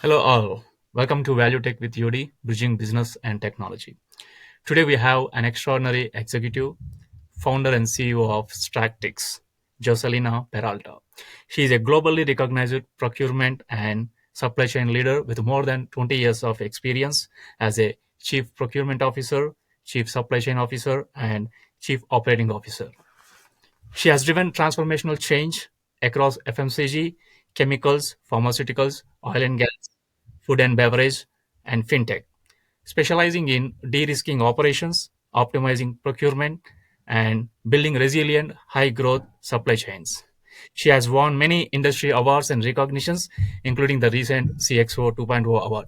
Hello all. Welcome to Value Tech with UD, Bridging Business and Technology. Today we have an extraordinary executive, founder and CEO of Stractix, Joselina Peralta. She is a globally recognized procurement and supply chain leader with more than 20 years of experience as a chief procurement officer, chief supply chain officer, and chief operating officer. She has driven transformational change across FMCG, chemicals, pharmaceuticals, oil and gas, food and beverage, and fintech, specializing in de-risking operations, optimizing procurement, and building resilient, high-growth supply chains. She has won many industry awards and recognitions, including the recent CXO 2.0 award.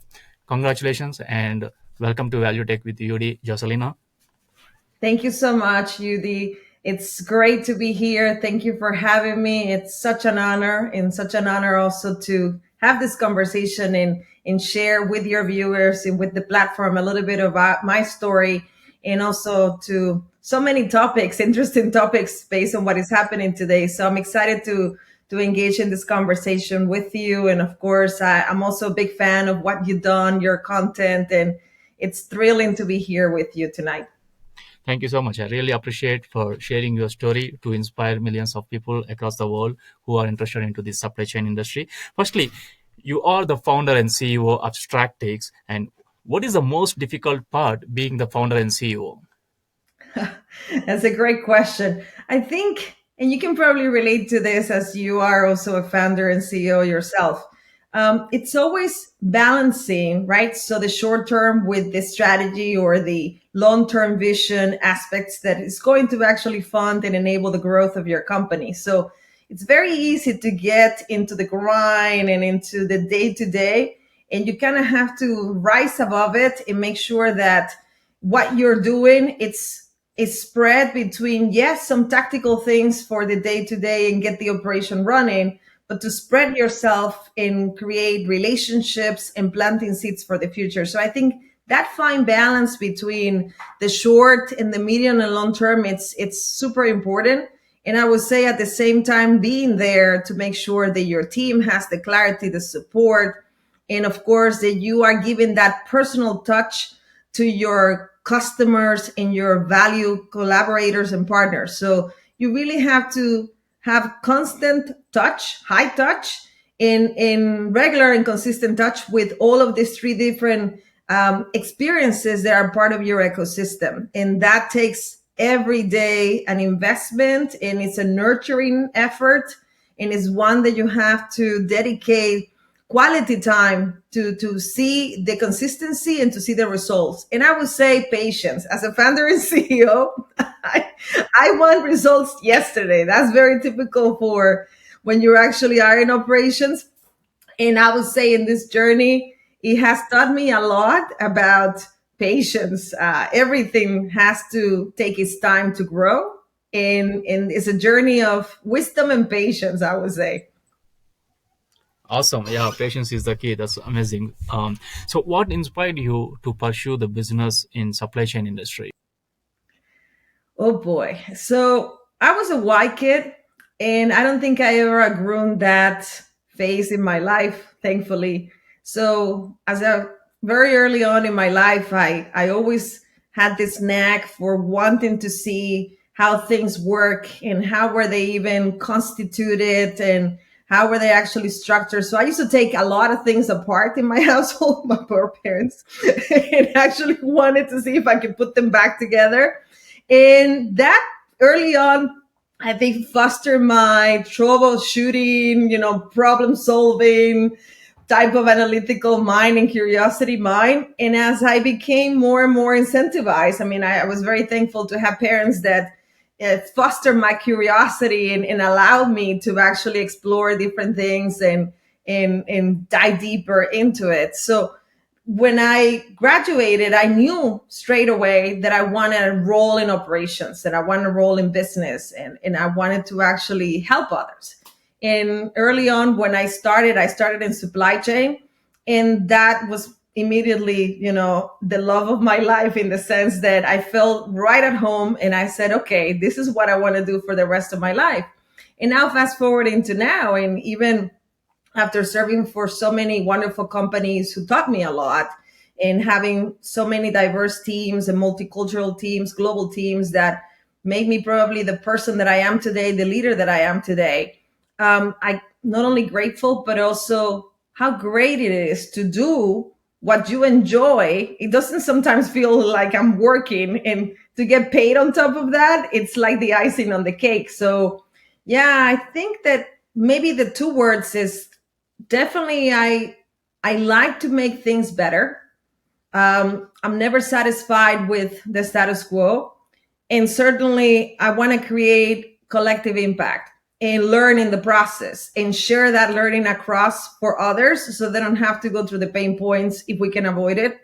Congratulations and welcome to Value Tech with UD, Joselina. Thank you so much, Yudi. It's great to be here. Thank you for having me. It's such an honor, and such an honor also to have this conversation and share with your viewers and with the platform a little bit about my story, and also to so many topics, interesting topics based on what is happening today. So I'm excited to engage in this conversation with you. And of course, I'm also a big fan of what you've done, your content, and it's thrilling to be here with you tonight. Thank you so much. I really appreciate for sharing your story to inspire millions of people across the world who are interested into the supply chain industry. Firstly, you are the founder and CEO of Stractix, and what is the most difficult part being the founder and CEO? That's a great question. I think, and you can probably relate to this as you are also a founder and CEO yourself. It's always balancing, right? So the short term with the strategy or the long term vision aspects that is going to actually fund and enable the growth of your company. So it's very easy to get into the grind and into the day to day. And you kind of have to rise above it and make sure that what you're doing, it's spread between, yes, some tactical things for the day to day and get the operation running, but to spread yourself and create relationships and planting seeds for the future. So I think that fine balance between the short and the medium and long term, it's super important. And I would say at the same time, being there to make sure that your team has the clarity, the support, and of course that you are giving that personal touch to your customers and your value collaborators and partners. So you really have to have constant touch, high touch, in regular and consistent touch with all of these three different experiences that are part of your ecosystem. And that takes every day an investment, and it's a nurturing effort, and it's one that you have to dedicate quality time to see the consistency and to see the results. And I would say patience. As a founder and CEO, I want results yesterday. That's very typical for when you actually are in operations. And I would say in this journey, it has taught me a lot about patience. Everything has to take its time to grow. And it's a journey of wisdom and patience, I would say. Awesome. Yeah, patience is the key. That's amazing. So what inspired you to pursue the business in supply chain industry? Oh boy. So I was a white kid, and I don't think I ever outgrown that phase in my life, thankfully. So as a very early on in my life, I always had this knack for wanting to see how things work and how were they even constituted and how were they actually structured. So I used to take a lot of things apart in my household, my poor parents, and actually wanted to see if I could put them back together. And that early on, I think fostered my troubleshooting, problem solving type of analytical mind and curiosity mind. And as I became more and more incentivized, I mean, I was very thankful to have parents that fostered my curiosity and allowed me to actually explore different things and dive deeper into it. So when I graduated, I knew straight away that I wanted a role in operations, that I wanted a role in business, and I wanted to actually help others. And early on, when I started in supply chain, and that was immediately, the love of my life in the sense that I felt right at home, and I said, okay, this is what I want to do for the rest of my life. And now, fast forwarding to now, and even after serving for so many wonderful companies who taught me a lot, and having so many diverse teams and multicultural teams, global teams that made me probably the person that I am today, the leader that I am today. I not only grateful, but also how great it is to do what you enjoy. It doesn't sometimes feel like I'm working, and to get paid on top of that, it's like the icing on the cake. So, yeah, I think that maybe the two words is definitely I like to make things better. I'm never satisfied with the status quo, and certainly I want to create collective impact and learn in the process and share that learning across for others, so they don't have to go through the pain points if we can avoid it,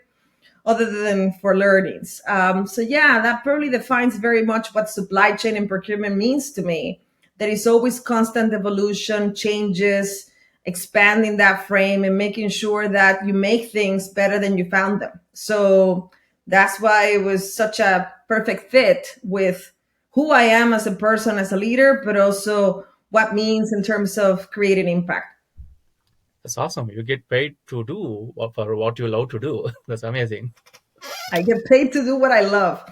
other than for learnings. So yeah, that probably defines very much what supply chain and procurement means to me. There is always constant evolution, changes, expanding that frame and making sure that you make things better than you found them. So that's why it was such a perfect fit with who I am as a person, as a leader, but also what means in terms of creating impact. That's awesome. You get paid to do for what you love to do. That's amazing. I get paid to do what I love.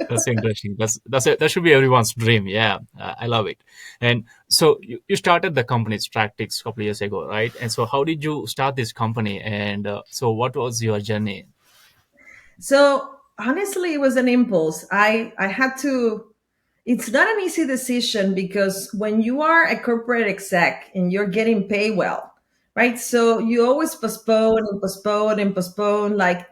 That's interesting. That should be everyone's dream. Yeah, I love it. And so you started the company Stractix a couple of years ago, right? And so how did you start this company? And so what was your journey? So honestly, it was an impulse. I had to. It's not an easy decision because when you are a corporate exec and you're getting paid well, right? So you always postpone and postpone and postpone, like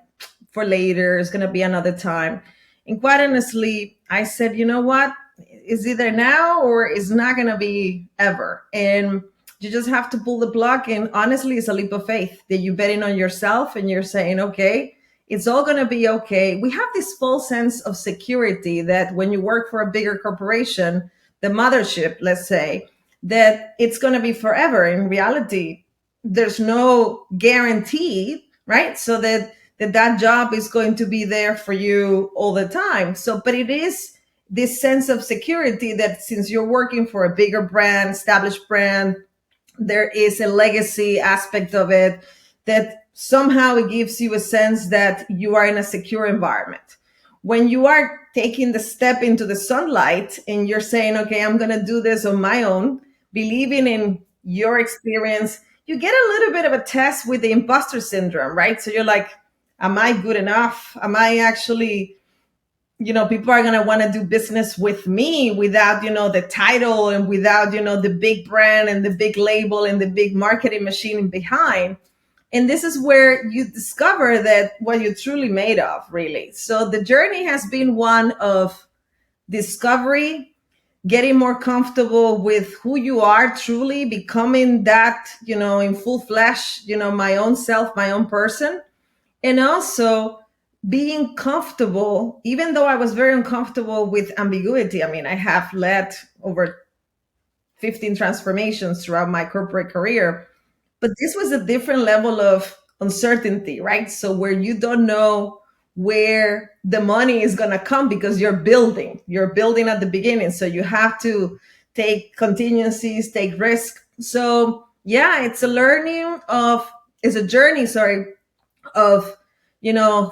for later. It's gonna be another time. And quite honestly, I said, you know what? It's either now or it's not gonna be ever. And you just have to pull the plug. And honestly, it's a leap of faith that you're betting on yourself and you're saying, okay, it's all going to be okay. We have this false sense of security that when you work for a bigger corporation, the mothership, let's say, that it's going to be forever. In reality, there's no guarantee, right? So that job is going to be there for you all the time. So, but it is this sense of security that since you're working for a bigger brand, established brand, there is a legacy aspect of it that somehow it gives you a sense that you are in a secure environment. When you are taking the step into the sunlight and you're saying, okay, I'm going to do this on my own, believing in your experience, you get a little bit of a test with the imposter syndrome, right? So you're like, am I good enough? Am I actually, people are going to want to do business with me without, the title and without, the big brand and the big label and the big marketing machine behind. And this is where you discover that what you're truly made of, really. So the journey has been one of discovery, getting more comfortable with who you are truly, becoming that, in full flesh, my own self, my own person, and also being comfortable, even though I was very uncomfortable with ambiguity. I mean, I have led over 15 transformations throughout my corporate career, but this was a different level of uncertainty, right? So where you don't know where the money is going to come because you're building at the beginning. So you have to take contingencies, take risk. So yeah, it's a journey, sorry, of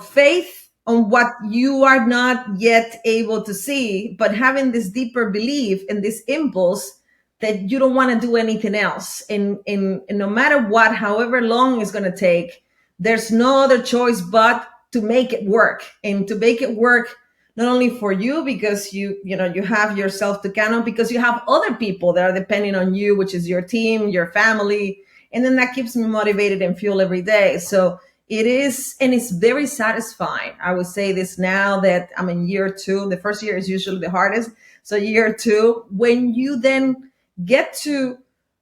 faith on what you are not yet able to see, but having this deeper belief and this impulse that you don't want to do anything else, and no matter what, however long it's going to take, there's no other choice but to make it work, and to make it work not only for you because you have yourself to count on, because you have other people that are depending on you, which is your team, your family, and then that keeps me motivated and fuel every day. So it is, and it's very satisfying. I would say this now that I'm in year two. The first year is usually the hardest. So year two, when you then get to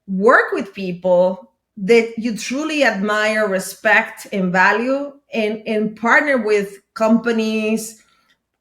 work with people that you truly admire, respect, and value, and partner with companies,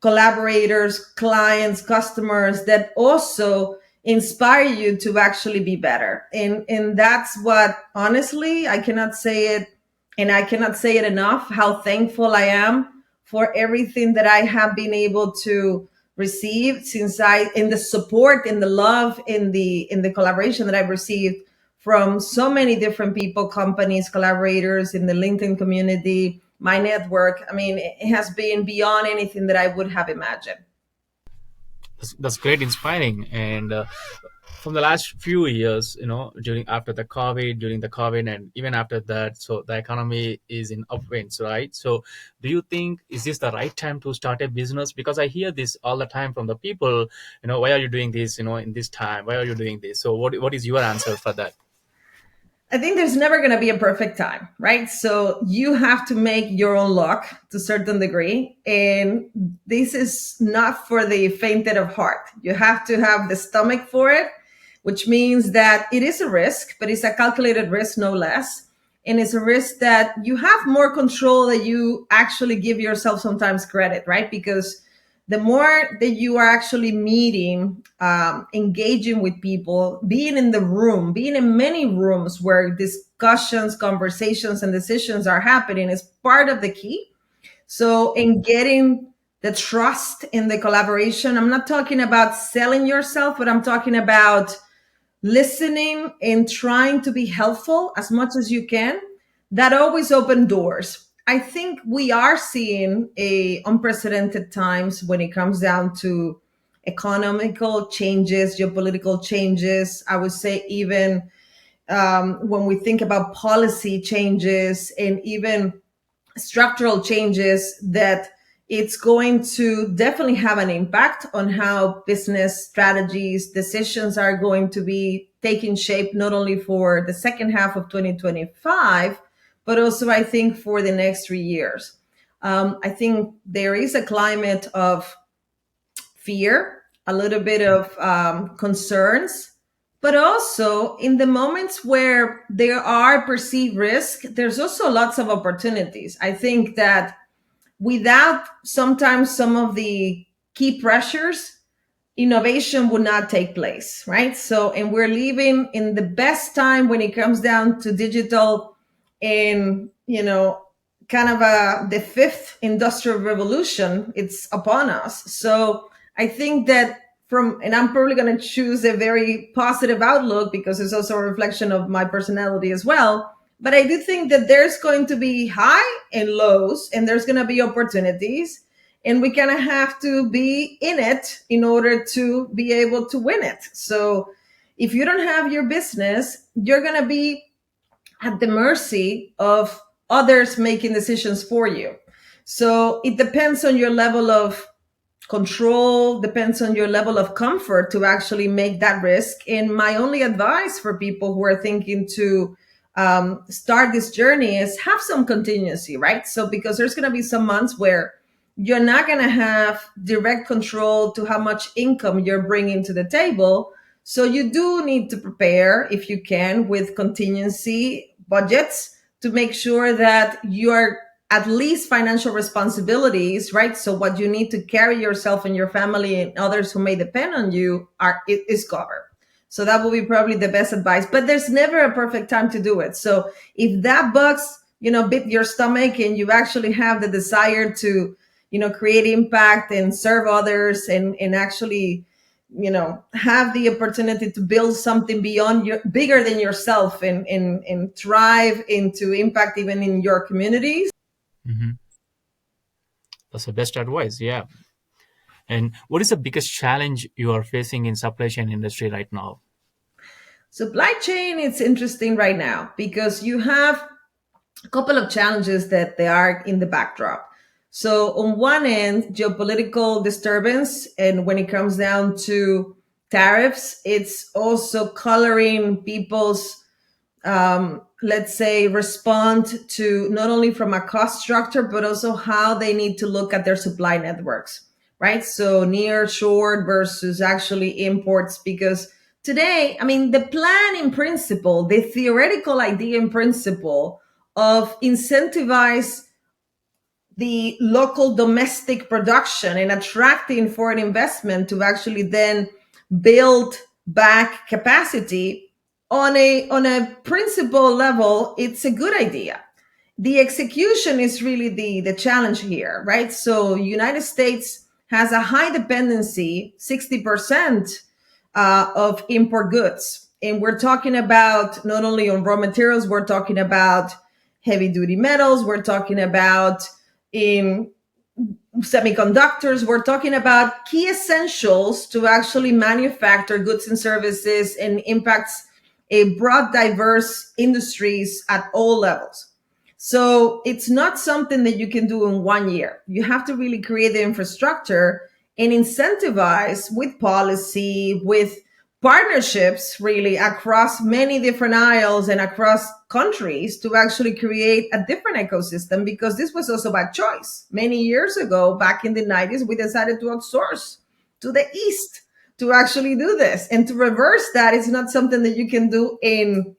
collaborators, clients, customers that also inspire you to actually be better. And that's what, honestly, I cannot say it, and I cannot say it enough, how thankful I am for everything that I have been able to receive since in the support, in the love, in the collaboration that I've received from so many different people, companies, collaborators in the LinkedIn community, my network. I mean, it has been beyond anything that I would have imagined. That's great, inspiring. And from the last few years, during after the COVID, during the COVID, and even after that, so the economy is in upwinds, right? So, do you think is this the right time to start a business? Because I hear this all the time from the people. Why are you doing this? In this time, why are you doing this? So, what is your answer for that? I think there's never going to be a perfect time, right? So you have to make your own luck to a certain degree. And this is not for the fainted of heart. You have to have the stomach for it, which means that it is a risk, but it's a calculated risk, no less. And it's a risk that you have more control that you actually give yourself sometimes credit, right? Because the more that you are actually meeting, engaging with people, being in the room, being in many rooms where discussions, conversations, and decisions are happening is part of the key. So, in getting the trust in the collaboration, I'm not talking about selling yourself, but I'm talking about listening and trying to be helpful as much as you can, that always open doors. I think we are seeing a unprecedented times when it comes down to economical changes, geopolitical changes. I would say even when we think about policy changes and even structural changes, that it's going to definitely have an impact on how business strategies, decisions are going to be taking shape, not only for the second half of 2025, but also I think for the next 3 years. I think there is a climate of fear, a little bit of concerns, but also in the moments where there are perceived risk, there's also lots of opportunities. I think that without sometimes some of the key pressures, innovation would not take place, right? So, and we're living in the best time when it comes down to digital, and kind of the fifth industrial revolution, it's upon us. So I think that and I'm probably going to choose a very positive outlook because it's also a reflection of my personality as well. But I do think that there's going to be high and lows, and there's going to be opportunities, and we kind of have to be in it in order to be able to win it. So if you don't have your business, you're going to be at the mercy of others making decisions for you. So it depends on your level of control, depends on your level of comfort to actually make that risk. And my only advice for people who are thinking to start this journey is have some contingency, right? So because there's going to be some months where you're not going to have direct control to how much income you're bringing to the table. So you do need to prepare, if you can, with contingency budgets to make sure that you're at least financial responsibilities, right? So what you need to carry yourself and your family and others who may depend on you is covered. So that will be probably the best advice. But there's never a perfect time to do it. So if that bugs, bit your stomach, and you actually have the desire to, create impact and serve others, and actually, have the opportunity to build something beyond your bigger than yourself, and thrive into impact even in your communities. Hmm. That's the best advice. Yeah. And what is the biggest challenge you are facing in supply chain industry right now? Supply chain, it's interesting right now because you have a couple of challenges that they are in the backdrop. So on one end, geopolitical disturbance, and when it comes down to tariffs, it's also coloring people's, let's say, respond to not only from a cost structure, but also how they need to look at their supply networks, right? So near shore versus actually imports, because today, I mean, the plan in principle, the theoretical idea in principle of incentivize the local domestic production and attracting foreign investment to actually then build back capacity on a principle level, it's a good idea. The execution is really the challenge here, right? So United States has a high dependency, 60% of import goods. And we're talking about not only on raw materials, we're talking about heavy duty metals, we're talking about in semiconductors, we're talking about key essentials to actually manufacture goods and services and impacts a broad, diverse industries at all levels. So it's not something that you can do in 1 year. You have to really create the infrastructure and incentivize with policy, with partnerships really across many different aisles and across countries to actually create a different ecosystem, because this was also by choice. Many years ago, back in the 90s, we decided to outsource to the East to actually do this. And to reverse that is not something that you can do in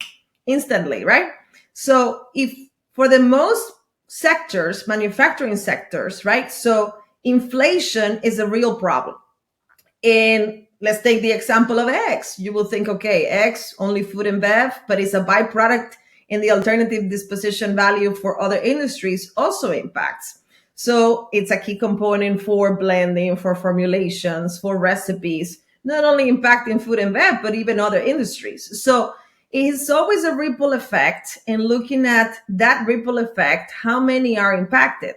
instantly, right? So if for the most sectors, manufacturing sectors, right? So inflation is a real problem. And let's take the example of eggs. You will think, okay, eggs, only food and bev, but it's a byproduct, and the alternative disposition value for other industries also impacts. So it's a key component for blending, for formulations, for recipes, not only impacting food and bev, but even other industries. So it's always a ripple effect, and looking at that ripple effect, how many are impacted?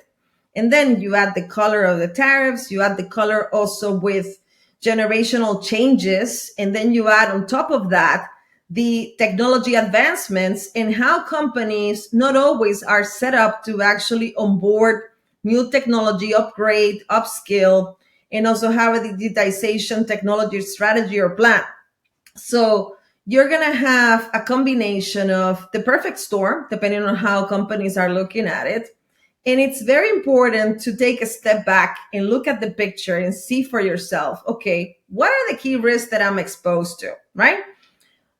And then you add the color of the tariffs, you add the color also with generational changes, and then you add on top of that the technology advancements and how companies not always are set up to actually onboard new technology, upgrade, upskill, and also have a digitization technology strategy or plan. So you're going to have a combination of the perfect storm, depending on how companies are looking at it. And it's very important to take a step back and look at the picture and see for yourself, okay, what are the key risks that I'm exposed to, right?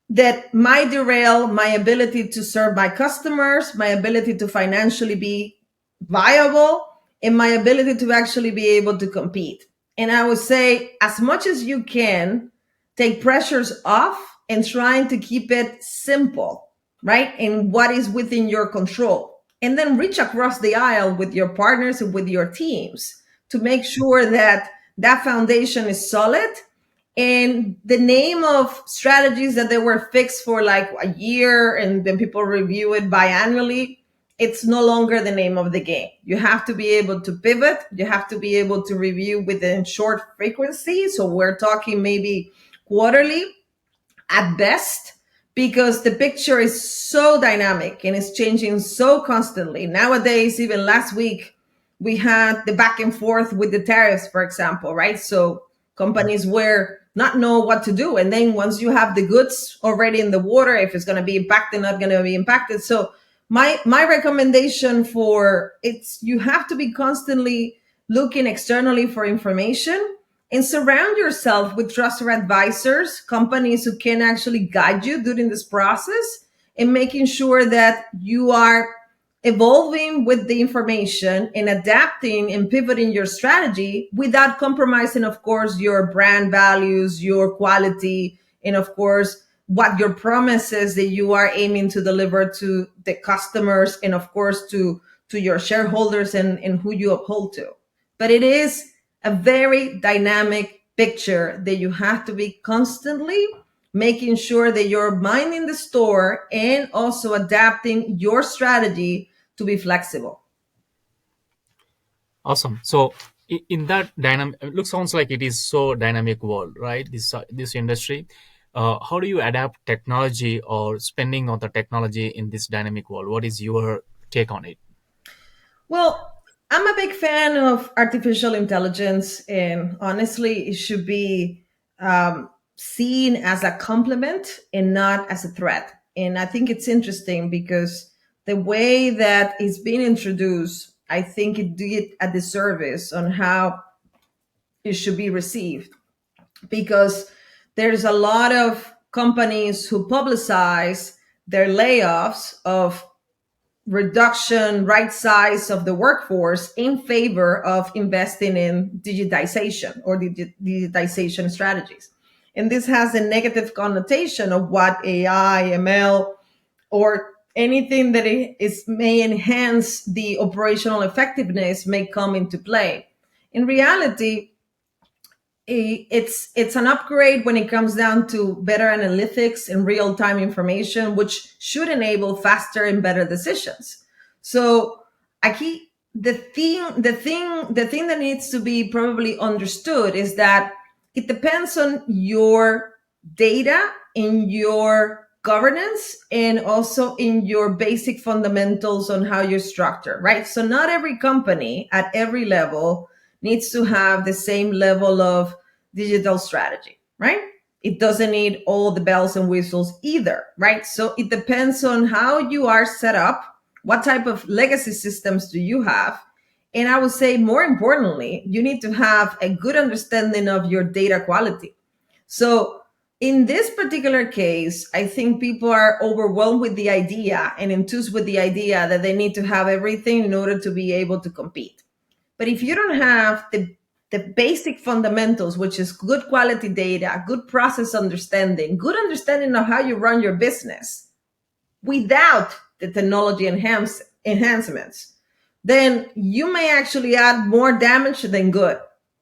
That might derail my ability to serve my customers, my ability to financially be viable, and my ability to actually be able to compete. And I would say, as much as you can, take pressures off and trying to keep it simple, right? And what is within your control. And then reach across the aisle with your partners and with your teams to make sure that that foundation is solid, and the name of strategies that they were fixed for like a year and then people review it biannually, it's no longer the name of the game. You have to be able to pivot. You have to be able to review within short frequency. So we're talking maybe quarterly at best, because the picture is so dynamic and it's changing so constantly. Nowadays, even last week, we had the back and forth with the tariffs, for example, right? So companies were not know what to do. And then once you have the goods already in the water, if it's going to be impacted, not going to be impacted. So my recommendation for it's, you have to be constantly looking externally for information and surround yourself with trusted advisors, companies who can actually guide you during this process, and making sure that you are evolving with the information and adapting and pivoting your strategy without compromising, of course, your brand values, your quality, and of course, what your promises that you are aiming to deliver to the customers, and of course to your shareholders, and who you uphold to. But it is a very dynamic picture that you have to be constantly making sure that you're minding the store and also adapting your strategy to be flexible. Awesome. So in that dynamic, it looks sounds like it is so dynamic world, right? This industry. How do you adapt technology or spending on the technology in this dynamic world? What is your take on it? Well, I'm a big fan of artificial intelligence, and honestly, it should be seen as a complement and not as a threat. And I think it's interesting because the way that it's been introduced, I think it did a disservice on how it should be received, because there's a lot of companies who publicize their layoffs of reduction, right size of the workforce in favor of investing in digitization or digitization strategies. And this has a negative connotation of what AI, ML, or anything that is may enhance the operational effectiveness may come into play. In reality, it's an upgrade when it comes down to better analytics and real-time information, which should enable faster and better decisions. So aquí the thing that needs to be probably understood is that it depends on your data, in your governance, and also in your basic fundamentals on how you're structured, right? So not every company at every level needs to have the same level of digital strategy, right? It doesn't need all the bells and whistles either, right? So it depends on how you are set up, what type of legacy systems do you have. And I would say, more importantly, you need to have a good understanding of your data quality. So in this particular case, I think people are overwhelmed with the idea and enthused with the idea that they need to have everything in order to be able to compete. But if you don't have the basic fundamentals, which is good quality data, good process understanding, good understanding of how you run your business without the technology enhancements, then you may actually add more damage than good,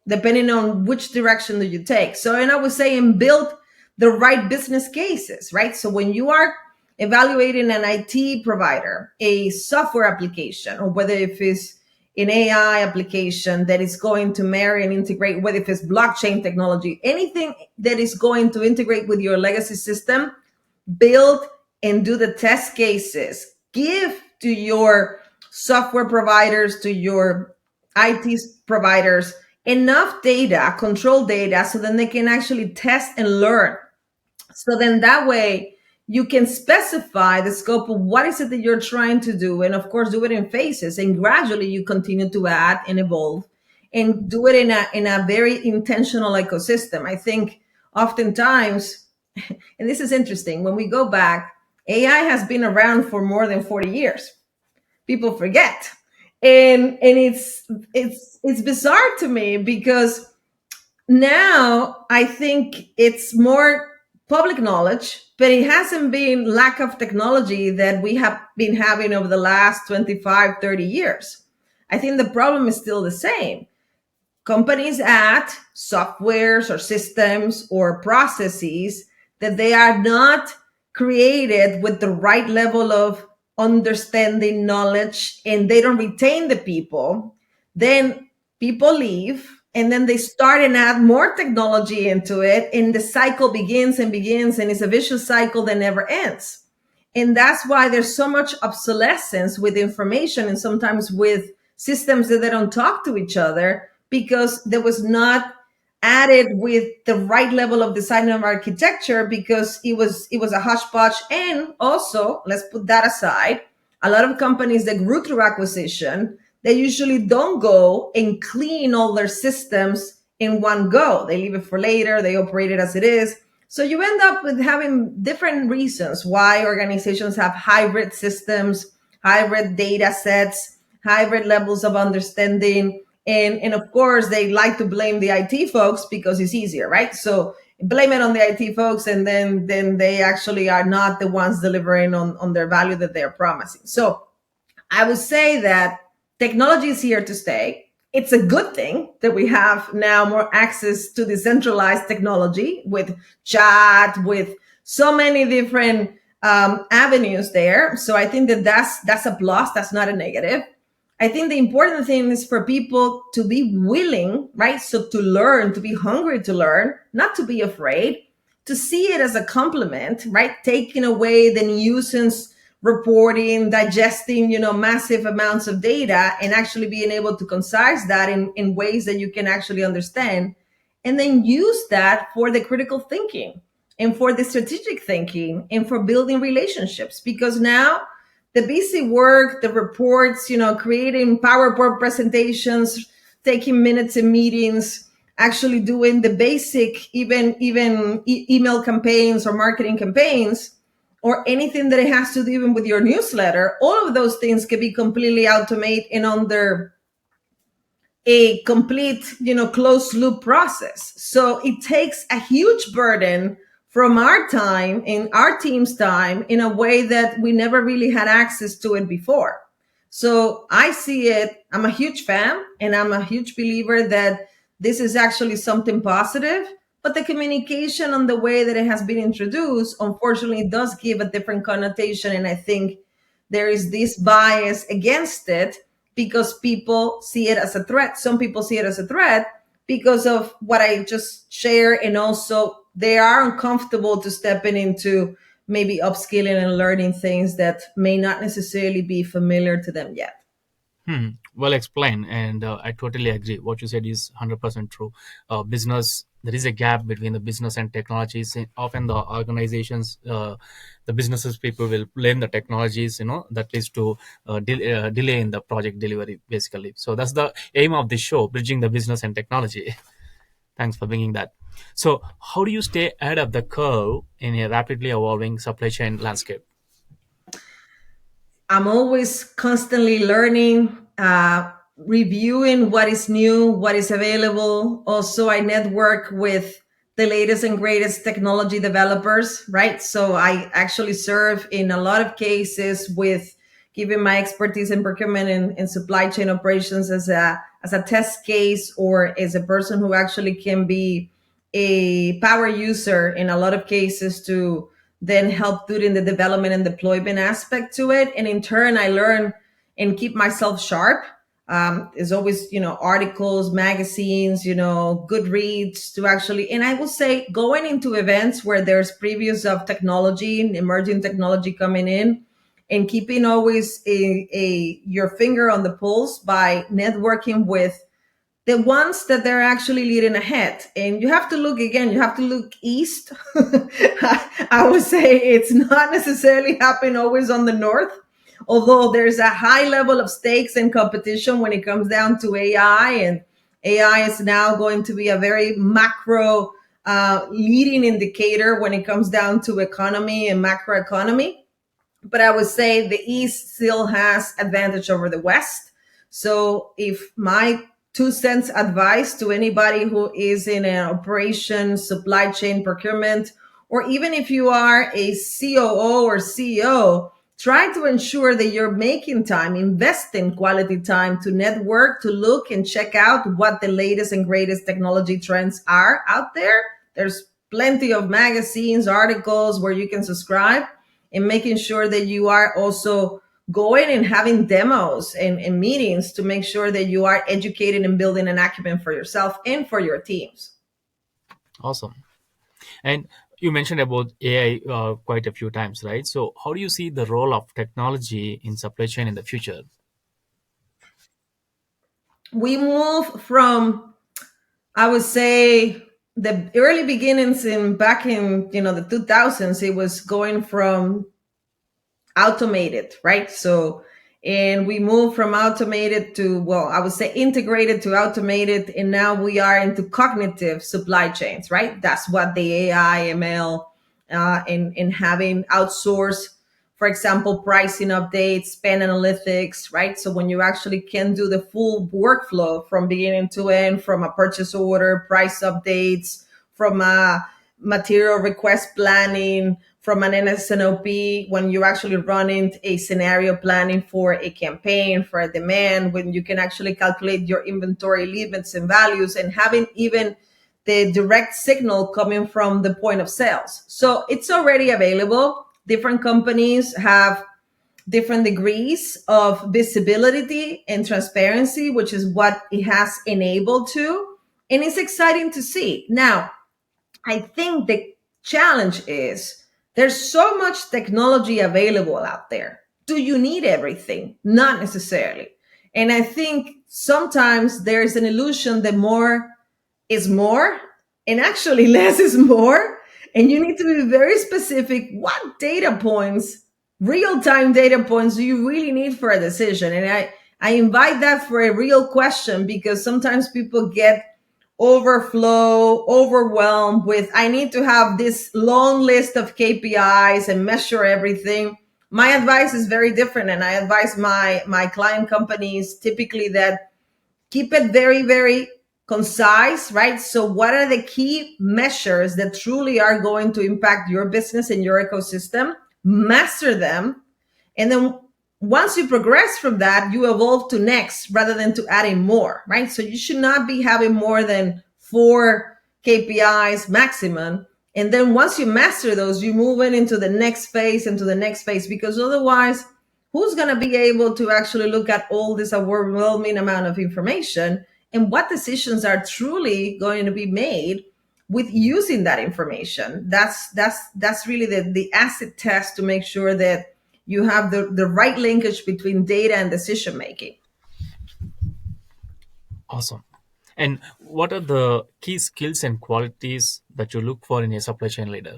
depending on which direction that you take. So, and I would say, and build the right business cases, right? So when you are evaluating an IT provider, a software application, or whether if it's an AI application that is going to marry and integrate, whether if it's blockchain technology, anything that is going to integrate with your legacy system, build and do the test cases. Give to your software providers, to your IT providers, enough data, control data, so then they can actually test and learn. So then that way you can specify the scope of what is it that you're trying to do. And of course, do it in phases, and gradually you continue to add and evolve and do it in a very intentional ecosystem. I think oftentimes, and this is interesting, when we go back, AI has been around for more than 40 years. People forget. And it's bizarre to me, because now I think it's more public knowledge, but it hasn't been lack of technology that we have been having over the last 25, 30 years. I think the problem is still the same. Companies add softwares or systems or processes that they are not created with the right level of understanding, knowledge, and they don't retain the people. Then people leave, and then they start and add more technology into it, and the cycle begins and begins, and it's a vicious cycle that never ends. And that's why there's so much obsolescence with information, and sometimes with systems that they don't talk to each other, because there was not added with the right level of design and architecture, because it was a hodgepodge. And also, let's put that aside, a lot of companies that grew through acquisition, they usually don't go and clean all their systems in one go. They leave it for later, they operate it as it is. So you end up with having different reasons why organizations have hybrid systems, hybrid data sets, hybrid levels of understanding. And of course, they like to blame the IT folks because it's easier, right? So blame it on the IT folks, and then they actually are not the ones delivering on their value that they're promising. So I would say that technology is here to stay. It's a good thing that we have now more access to decentralized technology, with chat, with so many different avenues there. So I think that that's a plus. That's not a negative. I think the important thing is for people to be willing, right? So to learn, to be hungry to learn, not to be afraid, to see it as a compliment, right? Taking away the nuisance reporting, digesting, massive amounts of data, and actually being able to concise that in ways that you can actually understand, and then use that for the critical thinking and for the strategic thinking and for building relationships. Because now the busy work, the reports, creating PowerPoint presentations, taking minutes in meetings, actually doing the basic, even email campaigns or marketing campaigns, or anything that it has to do even with your newsletter, all of those things can be completely automated and under a complete, closed loop process. So it takes a huge burden from our time and our team's time in a way that we never really had access to it before. So I see it, I'm a huge fan, and I'm a huge believer that this is actually something positive. But the communication on the way that it has been introduced, unfortunately, does give a different connotation. And I think there is this bias against it because people see it as a threat. Some people see it as a threat because of what I just shared. And also, they are uncomfortable to stepping into maybe upskilling and learning things that may not necessarily be familiar to them yet. Well explained, and I totally agree. What you said is 100% true. Business, there is a gap between the business and technologies. Often, the organizations, the businesses people will blame the technologies. That leads to delay in the project delivery, basically. So that's the aim of this show: bridging the business and technology. Thanks for bringing that. So, how do you stay ahead of the curve in a rapidly evolving supply chain landscape? I'm always constantly learning, reviewing what is new, what is available. Also, I network with the latest and greatest technology developers, right? So I actually serve in a lot of cases with giving my expertise in procurement and supply chain operations as a test case, or as a person who actually can be a power user in a lot of cases to then help during the development and deployment aspect to it. And in turn, I learn and keep myself sharp. There's always, articles, magazines, good reads to actually, and I will say going into events where there's previews of technology and emerging technology coming in, and keeping always your finger on the pulse by networking with the ones that they're actually leading ahead. And you have to look again, you have to look east. I would say it's not necessarily happening always on the north, although there's a high level of stakes and competition when it comes down to AI. And AI is now going to be a very macro leading indicator when it comes down to economy and macroeconomy. But I would say the East still has advantage over the West. So if my 2 cents advice to anybody who is in an operation, supply chain, procurement, or even if you are a COO or CEO, try to ensure that you're making time, invest in quality time to network, to look and check out what the latest and greatest technology trends are out there. There's plenty of magazines, articles where you can subscribe, and making sure that you are also going and having demos and meetings to make sure that you are educated and building an acumen for yourself and for your teams. Awesome. And you mentioned about AI quite a few times, right? So, how do you see the role of technology in supply chain in the future? We move from, I would say, the early beginnings in back in the 2000s. It was going from automated, right? So, and we moved from automated to, well, I would say integrated to automated, and now we are into cognitive supply chains, right? That's what the AI, ML, in having outsourced, for example, pricing updates, spend analytics, right? So when you actually can do the full workflow from beginning to end, from a purchase order, price updates, from a material request planning, from an NSNOP, when you're actually running a scenario planning for a campaign, for a demand, when you can actually calculate your inventory limits and values, and having even the direct signal coming from the point of sales. So it's already available. Different companies have different degrees of visibility and transparency, which is what it has enabled to. And it's exciting to see. Now, I think the challenge is there's so much technology available out there. Do you need everything? Not necessarily. And I think sometimes there's an illusion that more is more, and actually less is more. And you need to be very specific. What data points, real time data points, do you really need for a decision? And I invite that for a real question, because sometimes people get overwhelmed with, I need to have this long list of KPIs and measure everything. My advice is very different, and I advise my client companies typically that keep it very, very concise, right? So what are the key measures that truly are going to impact your business and your ecosystem? Master them, and then once you progress from that, you evolve to next rather than to adding more, right? So you should not be having more than 4 KPIs maximum. And then once you master those, you move into the next phase and to the next phase, because otherwise, who's going to be able to actually look at all this overwhelming amount of information, and what decisions are truly going to be made with using that information? That's really the acid test to make sure that you have the right linkage between data and decision making. Awesome. And what are the key skills and qualities that you look for in a supply chain leader?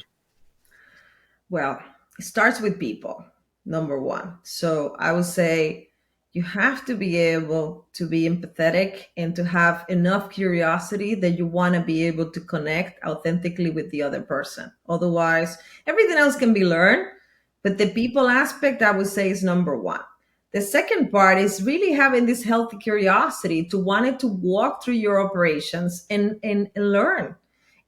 Well, it starts with people, number one. So I would say you have to be able to be empathetic and to have enough curiosity that you want to be able to connect authentically with the other person. Otherwise, everything else can be learned, but the people aspect, I would say, is number one. The second part is really having this healthy curiosity to wanting to walk through your operations and learn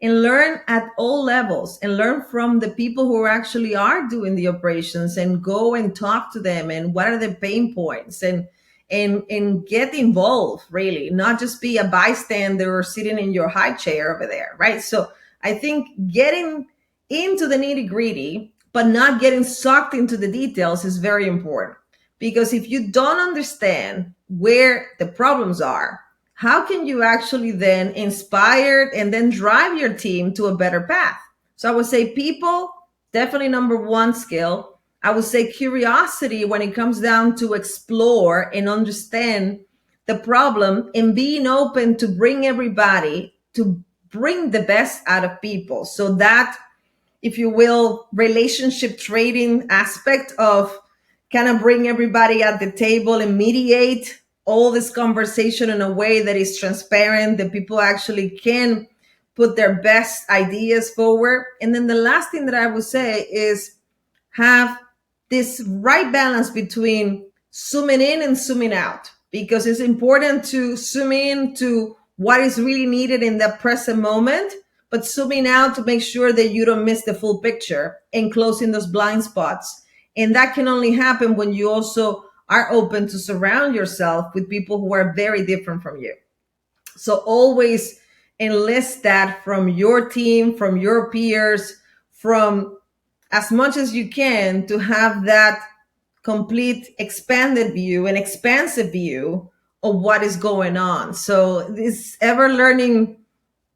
at all levels and learn from the people who actually are doing the operations, and go and talk to them and what are the pain points, and get involved, really, not just be a bystander or sitting in your high chair over there, right? So I think getting into the nitty gritty but not getting sucked into the details is very important, because if you don't understand where the problems are, how can you actually then inspire and then drive your team to a better path? So I would say people, definitely number one skill. I would say curiosity when it comes down to explore and understand the problem, and being open to bring everybody to bring the best out of people. So that, if you will, relationship trading aspect of kind of bring everybody at the table and mediate all this conversation in a way that is transparent, that people actually can put their best ideas forward. And then the last thing that I would say is have this right balance between zooming in and zooming out, because it's important to zoom in to what is really needed in the present moment, but zooming out to make sure that you don't miss the full picture and closing those blind spots. And that can only happen when you also are open to surround yourself with people who are very different from you. So always enlist that from your team, from your peers, from as much as you can, to have that complete expanded view and expansive view of what is going on. So this ever learning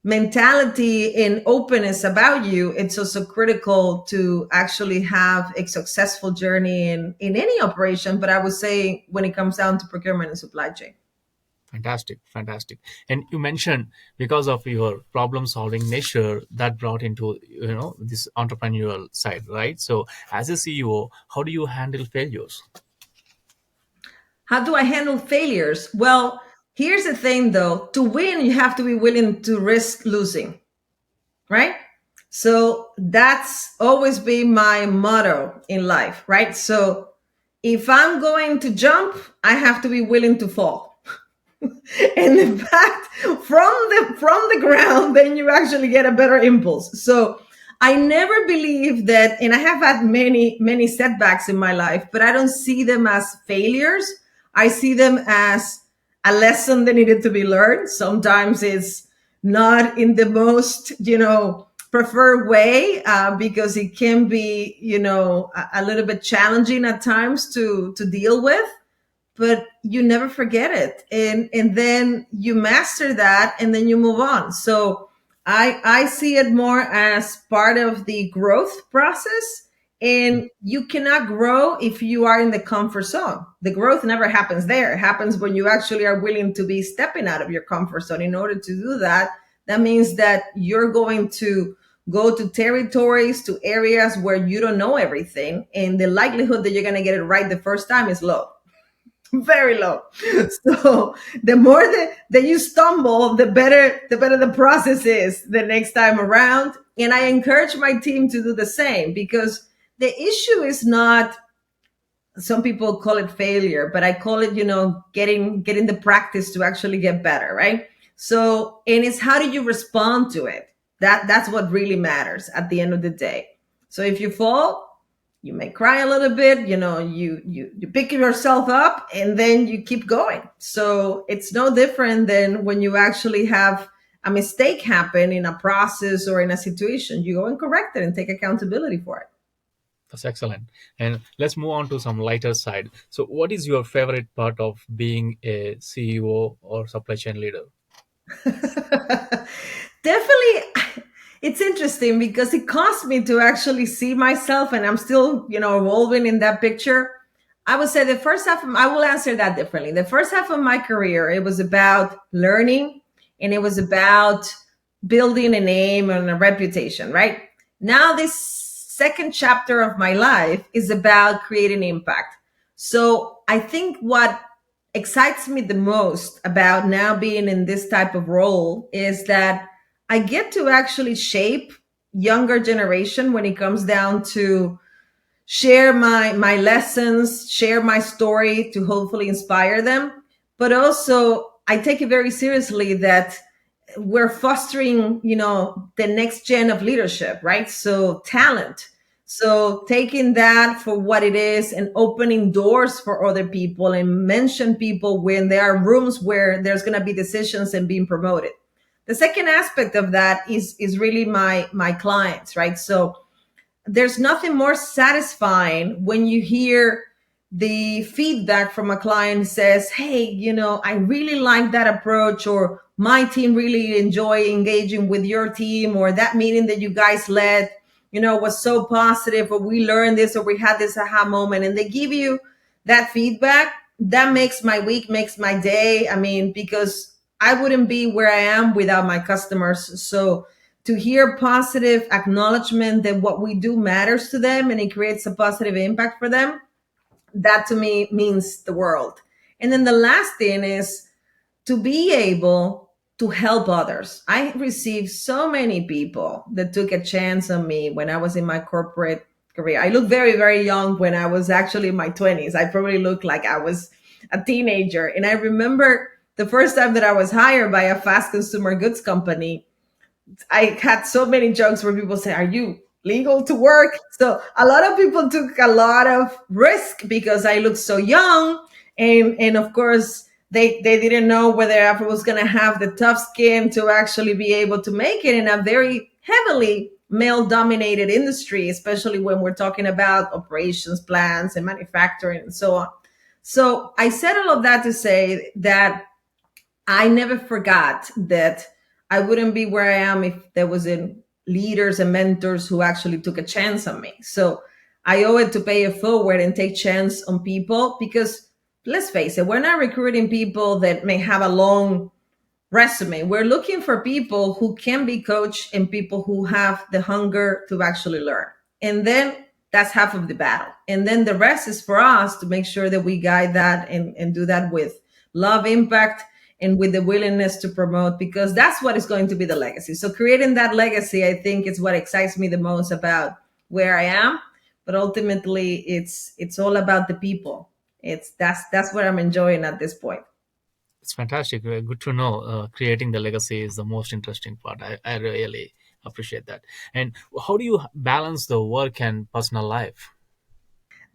mentality and openness about you, it's also critical to actually have a successful journey in any operation, but I would say when it comes down to procurement and supply chain. Fantastic, fantastic. And you mentioned because of your problem solving nature that brought into this entrepreneurial side, right? So as a CEO, how do you handle failures? How do I handle failures? Well, here's the thing though, to win, you have to be willing to risk losing, right? So that's always been my motto in life, right? So if I'm going to jump, I have to be willing to fall. And in fact, from the ground, then you actually get a better impulse. So I never believe that, and I have had many setbacks in my life, but I don't see them as failures. I see them as a lesson that needed to be learned. Sometimes it's not in the most, preferred way, because it can be, a little bit challenging at times to deal with, but you never forget it, and then you master that, and then you move on. So I see it more as part of the growth process, and you cannot grow if you are in the comfort zone. The growth never happens there. It happens when you actually are willing to be stepping out of your comfort zone. In order to do that, that means that you're going to go to territories, to areas where you don't know everything, and the likelihood that you're going to get it right the first time is low. Very low. So the more that you stumble, the better the process is the next time around. And I encourage my team to do the same, because the issue is not, some people call it failure, but I call it, getting the practice to actually get better, right? So, and it's how do you respond to it? That's what really matters at the end of the day. So if you fall, You may cry a little bit, you pick yourself up and then you keep going. So it's no different than when you actually have a mistake happen in a process or in a situation. You go and correct it and take accountability for That's excellent. And let's move on to some lighter side. So, what is your favorite part of being a CEO or supply chain leader? it. Definitely, it's interesting because it caused me to actually see myself, and I'm still, evolving in that picture. I would say the first half I will answer that differently. The first half of my career, it was about learning, and it was about building a name and a reputation, right? Now this second chapter of my life is about creating impact. So I think what excites me the most about now being in this type of role is that I get to actually shape younger generation when it comes down to share my lessons, share my story to hopefully inspire them. But also I take it very seriously that we're fostering, the next gen of leadership, right? So talent. So taking that for what it is and opening doors for other people and mention people when there are rooms where there's going to be decisions and being promoted. The second aspect of that is really my clients, right? So there's nothing more satisfying when you hear the feedback from a client says, hey, I really like that approach, or my team really enjoy engaging with your team, or that meeting that you guys led, was so positive, or we learned this, or we had this aha moment, and they give you that feedback. That makes my week, makes my day. I mean, because I wouldn't be where I am without my customers. So to hear positive acknowledgement that what we do matters to them and it creates a positive impact for them, that to me means the world. And then the last thing is to be able to help others. I received so many people that took a chance on me when I was in my corporate career. I looked very, very young when I was actually in my 20s. I probably looked like I was a teenager. And I remember the first time that I was hired by a fast consumer goods company, I had so many jokes where people say, "Are you legal to work?" So a lot of people took a lot of risk because I looked so young, and of course they didn't know whether I was going to have the tough skin to actually be able to make it in a very heavily male dominated industry, especially when we're talking about operations plans and manufacturing and so on. So I said all of that to say that I never forgot that I wouldn't be where I am if there wasn't leaders and mentors who actually took a chance on me. So I owe it to pay it forward and take chance on people because let's face it, we're not recruiting people that may have a long resume. We're looking for people who can be coached and people who have the hunger to actually learn. And then that's half of the battle. And then the rest is for us to make sure that we guide that and do that with love, impact, and with the willingness to promote, because that's what is going to be the legacy. So creating that legacy, I think, is what excites me the most about where I am. But ultimately, it's all about the people. That's what I'm enjoying at this point. It's fantastic. Good to know. Creating the legacy is the most interesting part. I really appreciate that. And how do you balance the work and personal life?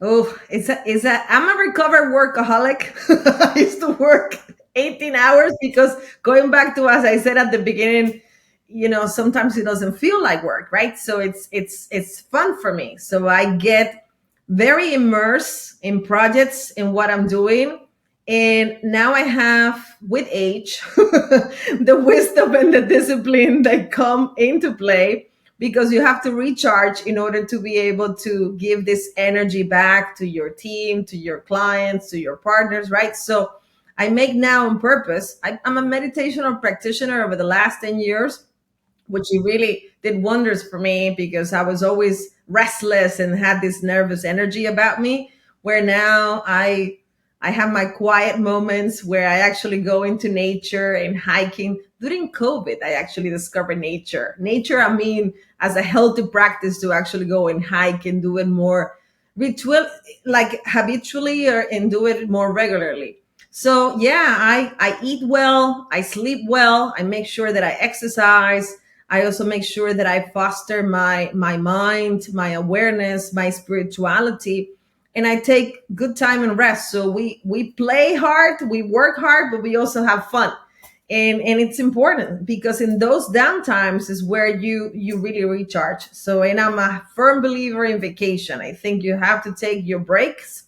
Oh, I'm a recovered workaholic. I used to work 18 hours because going back to, as I said at the beginning, sometimes it doesn't feel like work, right? So it's fun for me. So I get very immersed in projects in what I'm doing. And now I have, with age, the wisdom and the discipline that come into play, because you have to recharge in order to be able to give this energy back to your team, to your clients, to your partners, right? So I make now on purpose. I'm a meditational practitioner over the last 10 years, which really did wonders for me because I was always restless and had this nervous energy about me. Where now I have my quiet moments where I actually go into nature and hiking. During COVID, I actually discovered nature. Nature, I mean, as a healthy practice to actually go and hike and do it more ritual, like habitually, or and do it more regularly. So yeah, I eat well, I sleep well, I make sure that I exercise. I also make sure that I foster my mind, my awareness, my spirituality, and I take good time and rest. So we play hard, we work hard, but we also have fun. And it's important because in those downtimes is where you really recharge. So, and I'm a firm believer in vacation. I think you have to take your breaks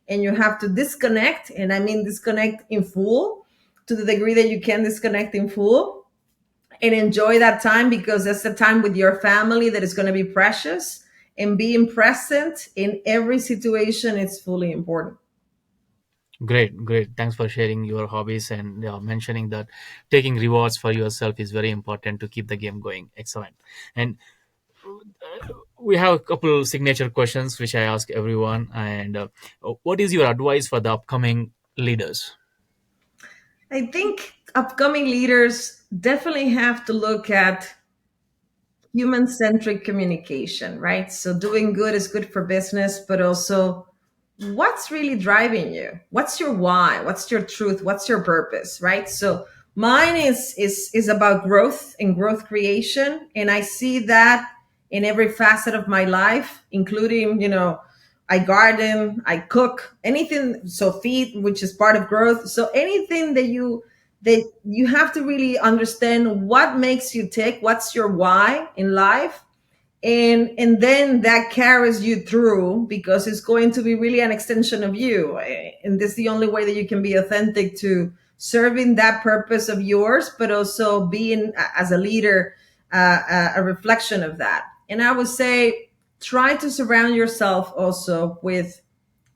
and you have to disconnect, and I mean disconnect in full, to the degree that you can disconnect in full, and enjoy that time, because that's the time with your family that is going to be precious. And being present in every situation is fully important. Great, great. Thanks for sharing your hobbies and mentioning that taking rewards for yourself is very important to keep the game going. Excellent. And we have a couple signature questions which I ask everyone. And what is your advice for the upcoming leaders? I think upcoming leaders definitely have to look at human centric communication, right? So doing good is good for business, but also what's really driving you? What's your why? What's your truth? What's your purpose, right? So mine is about growth and growth creation, and I see that in every facet of my life, including, I garden, I cook, anything, so feed, which is part of growth. So anything that you have to really understand what makes you tick, what's your why in life, and then that carries you through, because it's going to be really an extension of you, and this is the only way that you can be authentic to serving that purpose of yours, but also being as a leader, a reflection of that. And I would say try to surround yourself also with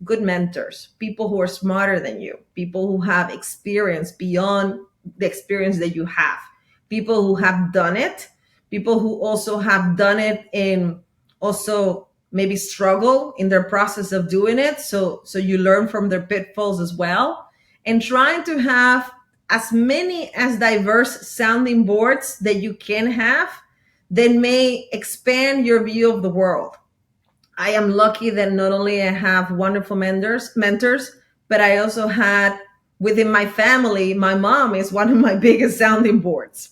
good mentors, people who are smarter than you, people who have experience beyond the experience that you have, people who have done it, people who also have done it and also maybe struggle in their process of doing it. So you learn from their pitfalls as well. And trying to have as many as diverse sounding boards that you can have that may expand your view of the world. I am lucky that not only I have wonderful mentors, but I also had within my family, my mom is one of my biggest sounding boards.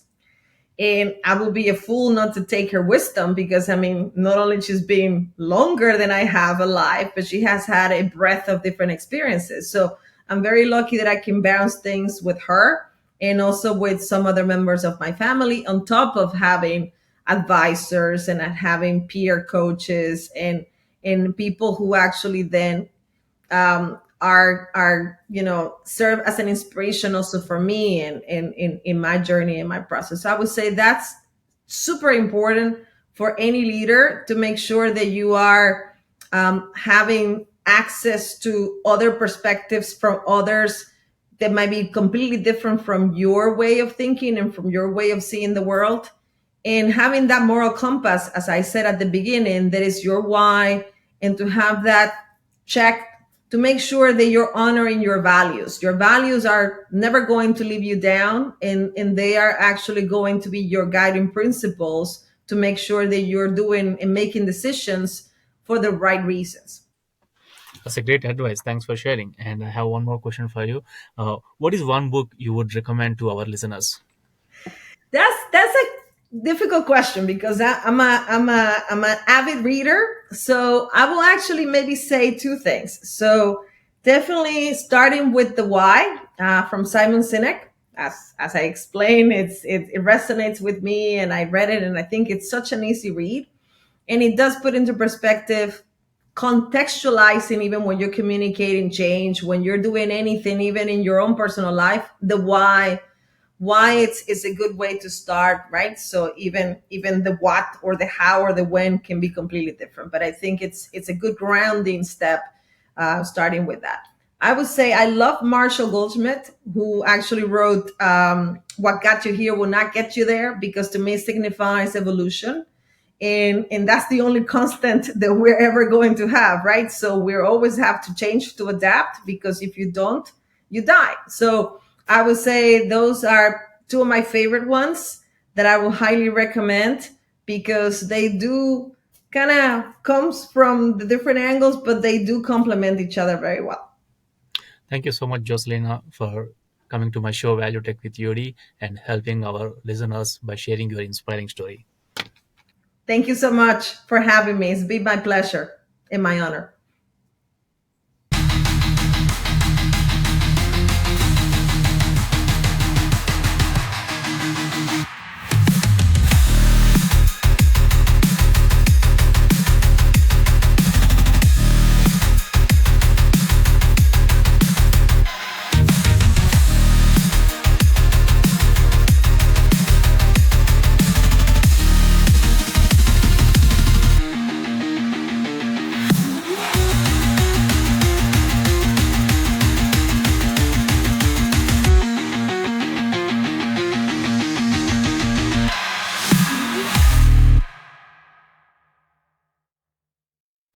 And I will be a fool not to take her wisdom, because I mean, not only she's been longer than I have alive, but she has had a breadth of different experiences. So I'm very lucky that I can bounce things with her and also with some other members of my family, on top of having advisors and having peer coaches and people who actually then are serve as an inspiration also for me in my journey and my process. So I would say that's super important for any leader, to make sure that you are having access to other perspectives from others that might be completely different from your way of thinking and from your way of seeing the world, and having that moral compass, as I said at the beginning, that is your why, and to have that check to make sure that you're honoring your values. Your values are never going to leave you down, and they are actually going to be your guiding principles to make sure that you're doing and making decisions for the right reasons. That's a great advice. Thanks for sharing. And I have one more question for you. What is one book you would recommend to our listeners? That's a difficult question, because I'm an avid reader. So I will actually maybe say two things. So definitely starting with the why, from Simon Sinek. As I explained, it resonates with me, and I read it, and I think it's such an easy read, and it does put into perspective, contextualizing, even when you're communicating change, when you're doing anything, even in your own personal life, the why it's a good way to start, right? So even the what or the how or the when can be completely different, but I think it's a good grounding step, starting with that. I would say I love Marshall Goldschmidt, who actually wrote, "What Got You Here Will Not Get You There," because to me it signifies evolution, and that's the only constant that we're ever going to have, right? So we always have to change to adapt, because if you don't, you die. So I would say those are two of my favorite ones that I will highly recommend, because they do kind of comes from the different angles, but they do complement each other very well. Thank you so much, Joselina, for coming to my show, Value Tech with Yuri, and helping our listeners by sharing your inspiring story. Thank you so much for having me. It's been my pleasure and my honor.